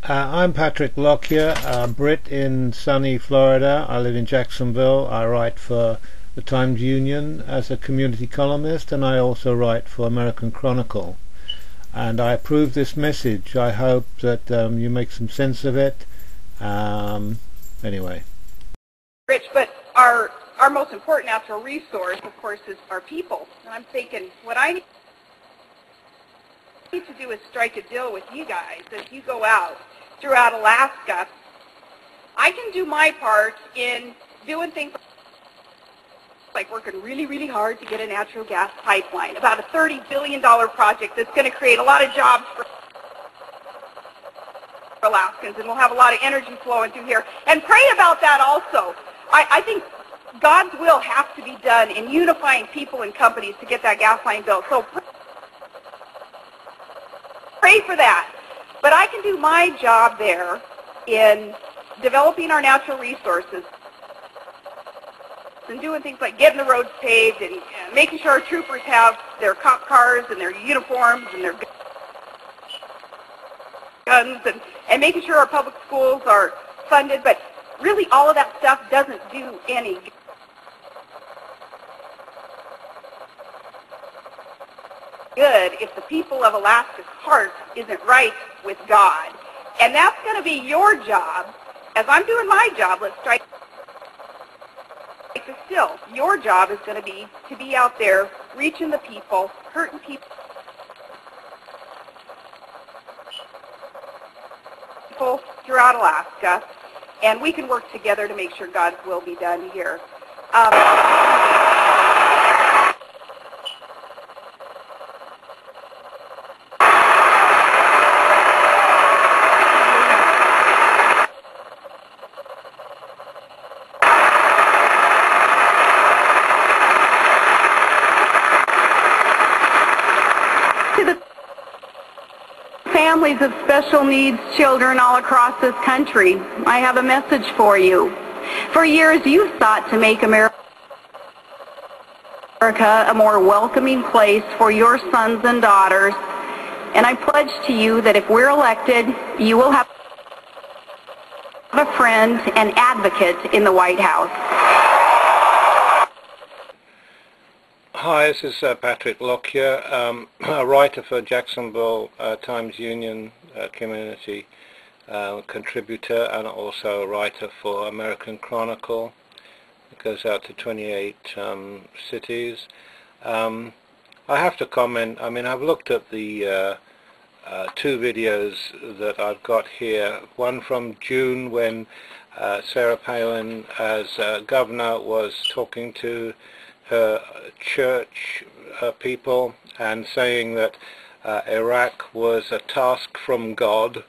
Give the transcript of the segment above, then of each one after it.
I'm Patrick Lockyer, a Brit in sunny Florida. I live in Jacksonville. I write for the Times-Union as a community columnist, and I also write for American Chronicle. And I approve this message. I hope that you make some sense of it. Anyway. Rich, but our most important natural resource, of course, is our people. And I'm thinking, what I need to do is strike a deal with you guys as you go out throughout Alaska. I can do my part in doing things like working really, really hard to get a natural gas pipeline, about a $30 billion project that's going to create a lot of jobs for Alaskans, and we'll have a lot of energy flowing through here. And pray about that also. I think God's will has to be done in unifying people and companies to get that gas line built. So pray for that. But I can do my job there in developing our natural resources and doing things like getting the roads paved and making sure our troopers have their cop cars and their uniforms and their guns and making sure our public schools are funded. But really all of that stuff doesn't do any good if the people of Alaska's heart isn't right with God. And that's going to be your job. As I'm doing my job, let's strike the still. Your job is going to be out there reaching the people, hurting people throughout Alaska, and we can work together to make sure God's will be done here. Families of special needs children all across this country, I have a message for you. For years you've sought to make America a more welcoming place for your sons and daughters, and I pledge to you that if we're elected, you will have a friend and advocate in the White House. Hi, this is Patrick Lockyer, a writer for Jacksonville Times-Union community contributor, and also a writer for American Chronicle. It goes out to 28 cities. I have to comment, I mean, I've looked at the two videos that I've got here. One from June when Sarah Palin, as governor, was talking to her church people and saying that Iraq was a task from God,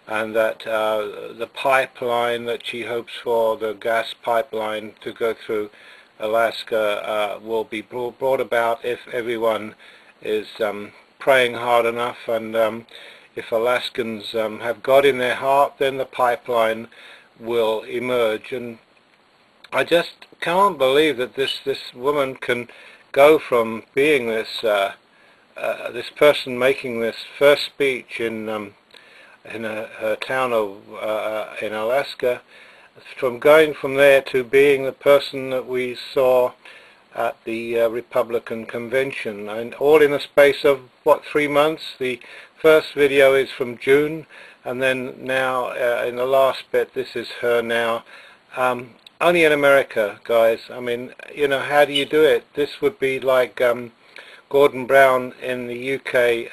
and that the pipeline that she hopes for, the gas pipeline to go through Alaska, will be brought about if everyone is praying hard enough, and if Alaskans have God in their heart, then the pipeline will emerge. And I just can't believe that this woman can go from being this this person making this first speech in her town of in Alaska, from going from there to being the person that we saw at the Republican convention, and all in the space of what, 3 months. The first video is from June, and then now in the last bit, this is her now. Only in America, guys. I mean, you know, how do you do it? This would be like Gordon Brown in the UK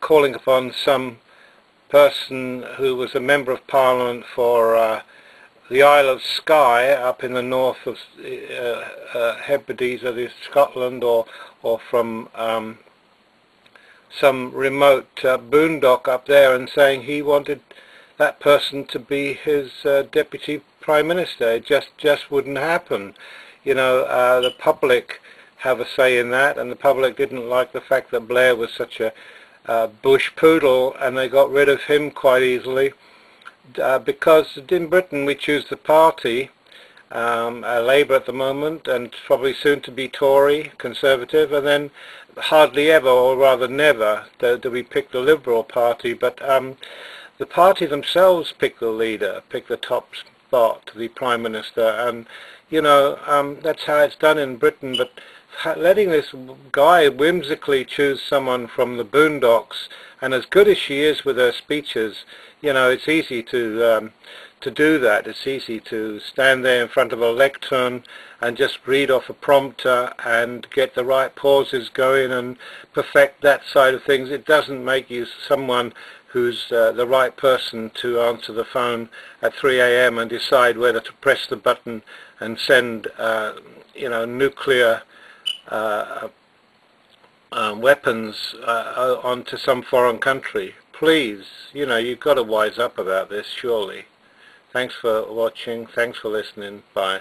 calling upon some person who was a member of Parliament for the Isle of Skye up in the north of Hebrides, or Scotland, or from some remote boondock up there, and saying he wanted that person to be his deputy Prime Minister. It just wouldn't happen. You know, the public have a say in that, and the public didn't like the fact that Blair was such a bush poodle, and they got rid of him quite easily, because in Britain we choose the party, Labour at the moment, and probably soon to be Tory, Conservative, and then hardly ever, or rather never, do we pick the Liberal Party. But the party themselves pick the leader, pick the top spot, the Prime Minister, and that's how it's done in Britain. But letting this guy whimsically choose someone from the boondocks, and as good as she is with her speeches, it's easy to do that. It's easy to stand there in front of a lectern and just read off a prompter and get the right pauses going and perfect that side of things. It doesn't make you someone who's the right person to answer the phone at 3 a.m. and decide whether to press the button and send nuclear weapons onto some foreign country. Please, you've got to wise up about this, surely. Thanks for watching. Thanks for listening. Bye.